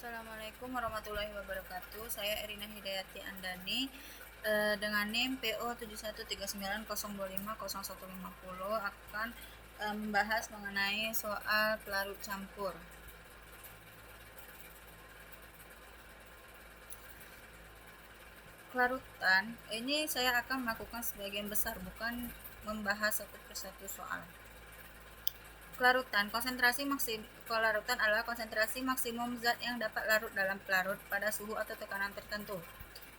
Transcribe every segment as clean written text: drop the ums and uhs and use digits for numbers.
Assalamualaikum warahmatullahi wabarakatuh. Saya Erina Hidayati Andani dengan NIM PO 7139025010 akan membahas mengenai soal pelarut campur. Kelarutan ini saya akan melakukan sebagian besar, bukan membahas satu persatu soal. Kelarutan kelarutan adalah konsentrasi maksimum zat yang dapat larut dalam pelarut pada suhu atau tekanan tertentu.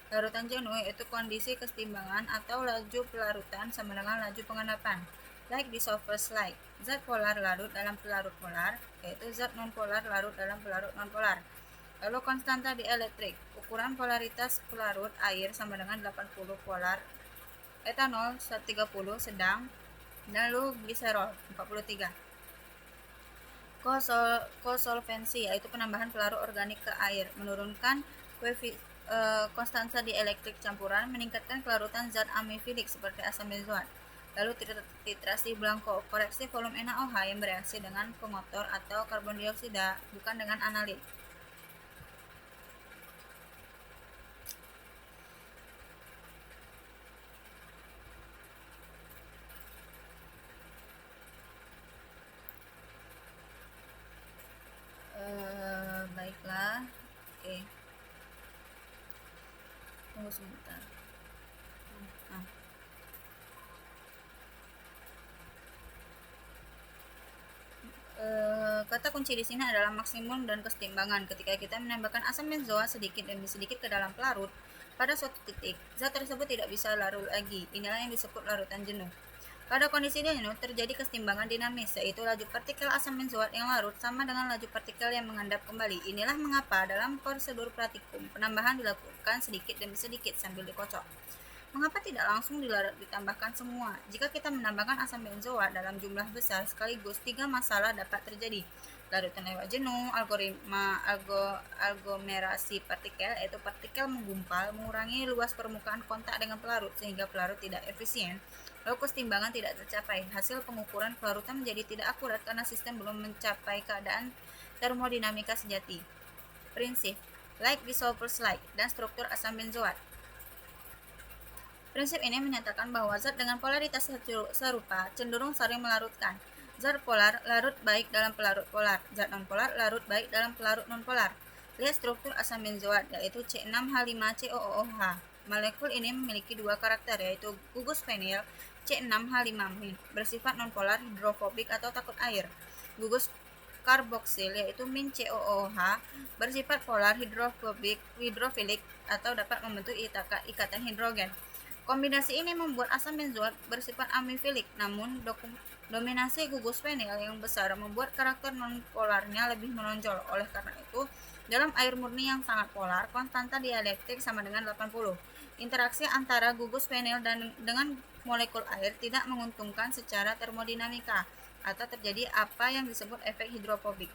Larutan jenuh yaitu kondisi kesetimbangan atau laju pelarutan sama dengan laju pengendapan. Like dissolvers like, zat polar larut dalam pelarut polar, yaitu zat nonpolar larut dalam pelarut nonpolar. Lalu konstanta dielektrik, ukuran polaritas pelarut air sama dengan 80 polar, etanol 30 sedang, lalu gliserol 43. Kosolvensi yaitu penambahan pelarut organik ke air, menurunkan konstansa dielektrik campuran, meningkatkan kelarutan zat amifilik seperti asam benzoat. Lalu titrasi Blanco, koreksi volume NaOH yang bereaksi dengan pengotor atau karbon dioksida, bukan dengan analit. Baiklah, oke. Tunggu sebentar. Kata kunci di sini adalah maksimum dan kesetimbangan. Ketika kita menambahkan asam benzoat sedikit demi sedikit ke dalam pelarut, pada suatu titik, zat tersebut tidak bisa larut lagi. Inilah yang disebut larutan jenuh. Pada kondisi jenuh terjadi kesetimbangan dinamis, yaitu laju partikel asam benzoat yang larut sama dengan laju partikel yang mengendap kembali. Inilah mengapa dalam prosedur praktikum penambahan dilakukan sedikit demi sedikit sambil dikocok. Mengapa tidak langsung ditambahkan semua? Jika kita menambahkan asam benzoat dalam jumlah besar sekaligus, 3 masalah dapat terjadi. Larutan lewat jenuh, aglomerasi partikel, yaitu partikel menggumpal, mengurangi luas permukaan kontak dengan pelarut sehingga pelarut tidak efisien. Lalu kesetimbangan tidak tercapai. Hasil pengukuran pelarutan menjadi tidak akurat karena sistem belum mencapai keadaan termodinamika sejati. Prinsip like dissolvers like dan struktur asam benzoat. Prinsip ini menyatakan bahwa zat dengan polaritas serupa cenderung saling melarutkan. Zat polar larut baik dalam pelarut polar, zat nonpolar larut baik dalam pelarut nonpolar. Lihat struktur asam benzoat, yaitu C6H5COOH. Molekul ini memiliki dua karakter, yaitu gugus fenil C6H5- bersifat nonpolar hidrofobik atau takut air. Gugus karboksil yaitu min-COOH bersifat polar hidrofilik atau dapat membentuk ikatan hidrogen. Kombinasi ini membuat asam benzoat bersifat amifilik, namun dominasi gugus fenil yang besar membuat karakter nonpolarnya lebih menonjol. Oleh karena itu, dalam air murni yang sangat polar, konstanta dielektrik sama dengan 80. Interaksi antara gugus fenil dengan molekul air tidak menguntungkan secara termodinamika, atau terjadi apa yang disebut efek hidrofobik.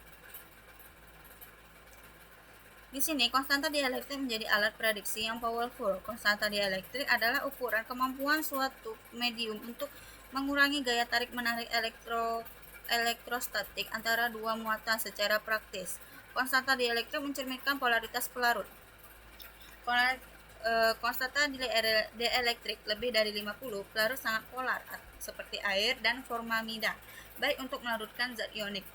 Di sini, konstanta dielektrik menjadi alat prediksi yang powerful. Konstanta dielektrik adalah ukuran kemampuan suatu medium untuk mengurangi gaya tarik-menarik elektrostatik antara dua muatan secara praktis. Konstanta dielektrik mencerminkan polaritas pelarut. Konstanta dielektrik lebih dari 50, pelarut sangat polar, seperti air dan formamida, baik untuk melarutkan zat ionik.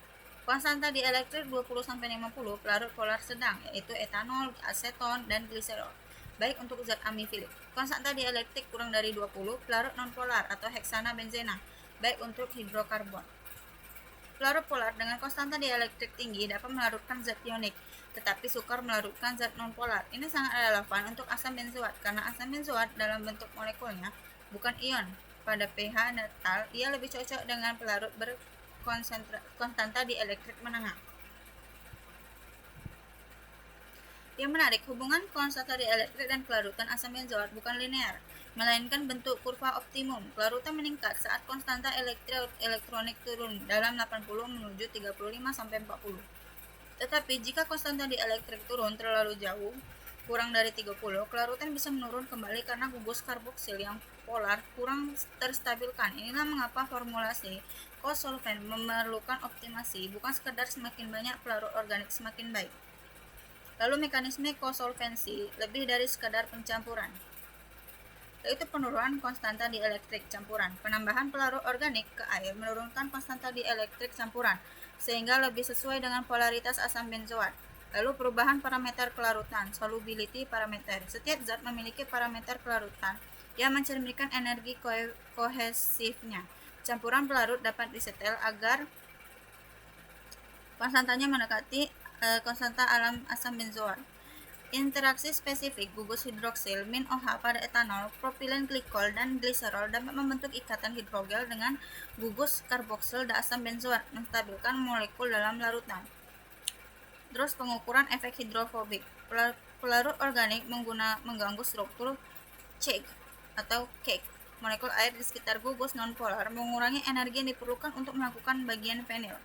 Konstanta dielektrik 20-50, pelarut polar sedang, yaitu etanol, aseton, dan gliserol, baik untuk zat amifilik. Konstanta dielektrik kurang dari 20, pelarut nonpolar atau heksana benzena, baik untuk hidrokarbon. Pelarut polar dengan konstanta dielektrik tinggi dapat melarutkan zat ionik, tetapi sukar melarutkan zat nonpolar. Ini sangat relevan untuk asam benzoat karena asam benzoat dalam bentuk molekulnya bukan ion. Pada pH netral, ia lebih cocok dengan pelarut konstanta dielektrik menengah. Yang menarik, hubungan konstanta dielektrik dan kelarutan asam benzoat bukan linear, melainkan bentuk kurva optimum. Kelarutan meningkat saat konstanta elektronik turun dalam 80 menuju 35-40. Tetapi jika konstanta dielektrik turun terlalu jauh, kurang dari 30, kelarutan bisa menurun kembali karena gugus karboksil yang polar kurang terstabilkan. Inilah mengapa formulasi kosolven memerlukan optimasi, bukan sekedar semakin banyak pelarut organik semakin baik. Lalu mekanisme kosolvensi lebih dari sekadar pencampuran, yaitu penurunan konstanta dielektrik campuran. Penambahan pelarut organik ke air menurunkan konstanta dielektrik campuran, sehingga lebih sesuai dengan polaritas asam benzoat. Lalu perubahan parameter kelarutan, solubility parameter. Setiap zat memiliki parameter kelarutan yang mencerminkan energi kohesifnya. Campuran pelarut dapat disetel agar konstantanya mendekati konstanta alam asam benzoat. Interaksi spesifik gugus hidroksil min OH pada etanol, propilen glikol, dan gliserol dapat membentuk ikatan hidrogel dengan gugus karboksil dan asam benzoat, menstabilkan molekul dalam larutan. Terus pengukuran efek hidrofobik. Pelarut organik mengganggu struktur cake atau cake, molekul air di sekitar gugus nonpolar, mengurangi energi yang diperlukan untuk melakukan bagian vinyl.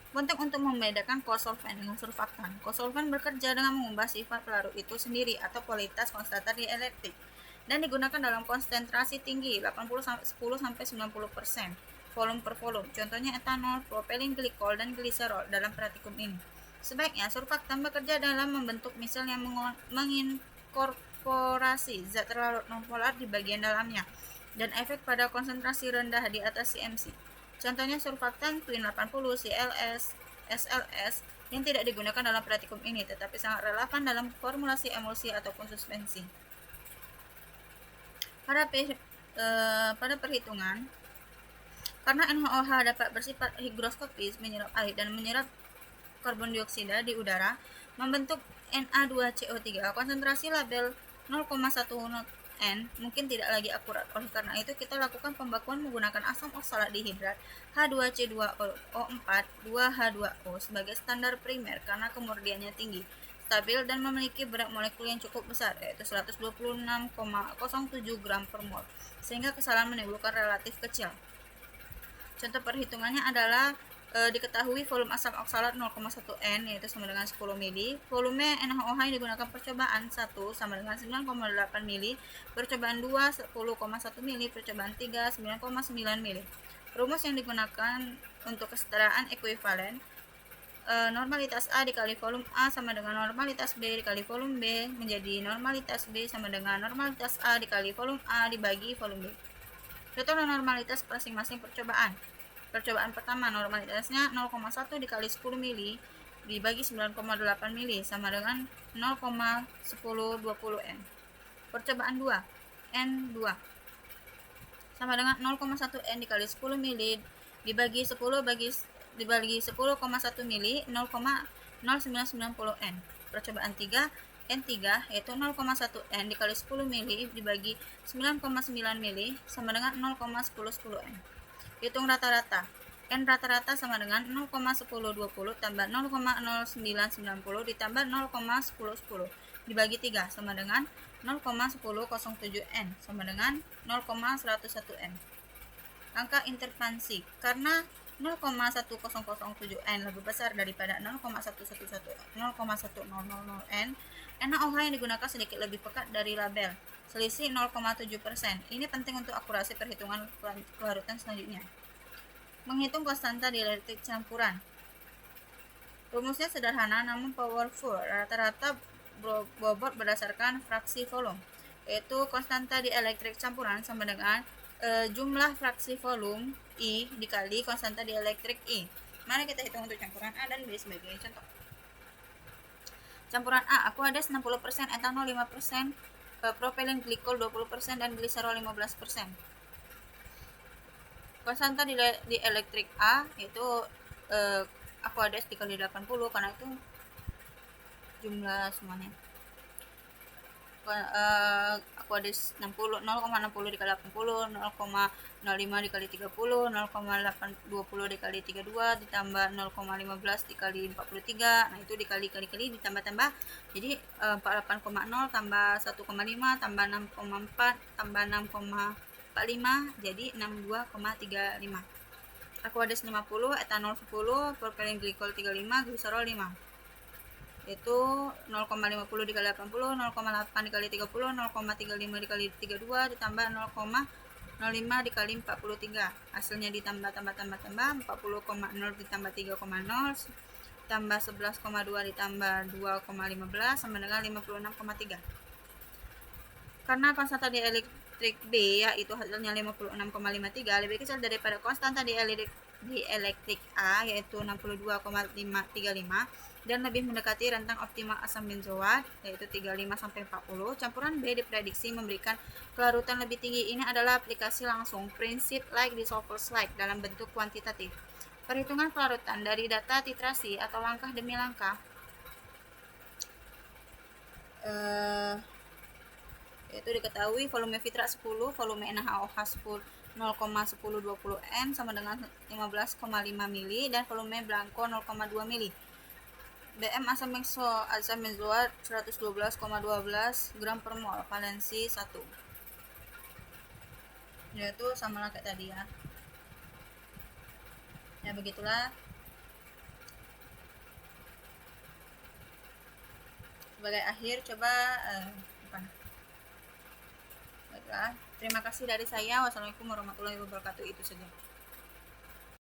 Penting untuk membedakan kosolven dengan surfaktan. Kosolven bekerja dengan mengubah sifat pelarut itu sendiri atau kualitas konstanta dielektrik dan digunakan dalam konsentrasi tinggi 10-90% volume per volume. Contohnya etanol, propilin glikol, dan gliserol dalam praktikum ini. Sebaiknya surfaktan bekerja dalam membentuk misel yang menginkorporasi zat terlarut nonpolar di bagian dalamnya dan efek pada konsentrasi rendah di atas CMC. Contohnya surfaktan Twin 80, CLS, SLS yang tidak digunakan dalam praktikum ini tetapi sangat relevan dalam formulasi emulsi ataupun suspensi. Pada perhitungan, karena NaOH dapat bersifat higroskopis, menyerap air dan menyerap karbon dioksida di udara, membentuk Na2CO3. Konsentrasi label 0,1 N mungkin tidak lagi akurat. Oleh karena itu, kita lakukan pembakuan menggunakan asam oksalat dihidrat H2C2O4 2H2O sebagai standar primer karena kemurniannya tinggi, stabil, dan memiliki berat molekul yang cukup besar, yaitu 126,07 gram per mol, sehingga kesalahan menimbulkan relatif kecil. Contoh perhitungannya adalah diketahui volume asam oksalat 0,1 N yaitu sama dengan 10 mili. Volume NaOH yang digunakan percobaan 1 sama dengan 9,8 mili, percobaan 2 10,1 mili, percobaan 3 9,9 mili. Rumus yang digunakan untuk kesetaraan ekuivalen, normalitas A dikali volume A sama dengan normalitas B dikali volume B menjadi normalitas B sama dengan normalitas A dikali volume A dibagi volume B. Total normalitas masing-masing percobaan. Percobaan pertama normalitasnya 0,1 dikali 10 mili dibagi 9,8 mili sama dengan 0,1020 N. Percobaan 2 N2 sama dengan 0,1 N dikali 10 mili dibagi 10 dibagi 10,1 mili 0,0990 N. Percobaan 3 N3 yaitu 0,1 N dikali 10 mili dibagi 9,9 mili sama dengan 0,1010 N. Hitung rata-rata. N rata-rata sama dengan 0,1020 tambah 0,0990 ditambah 0,1010 dibagi 3 sama dengan 0,1007 N sama dengan 0,101 N. Angka intervensi. Karena 0,1007 N lebih besar daripada 0,100 N, NaOH yang digunakan sedikit lebih pekat dari label, selisih 0,7%. Ini penting untuk akurasi perhitungan kelarutan selanjutnya. Menghitung konstanta dielektrik campuran. Rumusnya sederhana namun powerful. Rata-rata bobot berdasarkan fraksi volume, yaitu konstanta dielektrik campuran sama dengan jumlah fraksi volume I dikali konstanta dielektrik I. Mari kita hitung untuk campuran A dan B sebagai contoh. Campuran A, aqueous 60%, etanol 5%, propilin glikol 20% dan gliserol 15%. Konstanta dielektrik A yaitu aqueous dikali 80 karena itu jumlah semuanya. Aqueous 0,60 dikali 80, 0,05 dikali 30, 0,820 dikali 32 ditambah 0,15 dikali 43. Nah, itu dikali ditambah-tambah. Jadi 48,0 tambah 1,5 tambah 6,4 tambah 6,45 jadi 62,35. Aqueous 50, etanol 10, propilin glikol 35, gliserol 5. Itu 0,50 dikali 80, 0,8 dikali 30, 0,35 dikali 32 ditambah 0,05 dikali 43. Hasilnya ditambah 40,0 ditambah 3,0 ditambah 11,2 ditambah 2,15 sama dengan 56,3. Karena konstanta dielektrik B yaitu hasilnya 56,53 lebih kecil daripada konstanta dielektrik A yaitu 62,535 dan lebih mendekati rentang optimal asam benzoat yaitu 35-40, campuran B diprediksi memberikan kelarutan lebih tinggi. Ini adalah aplikasi langsung prinsip like dissolvers like dalam bentuk kuantitatif. Perhitungan pelarutan dari data titrasi atau langkah demi langkah yaitu diketahui volume fitra 10, volume NaOH 0,1020 N sama dengan 15,5 mili dan volume blanko 0,2 mili. BM asam benzoat 112,12 gram per mol, valensi 1. Yaitu sama lah kayak tadi ya. Ya begitulah. Sebagai akhir coba Baiklah, terima kasih dari saya. Wassalamualaikum warahmatullahi wabarakatuh. Itu saja.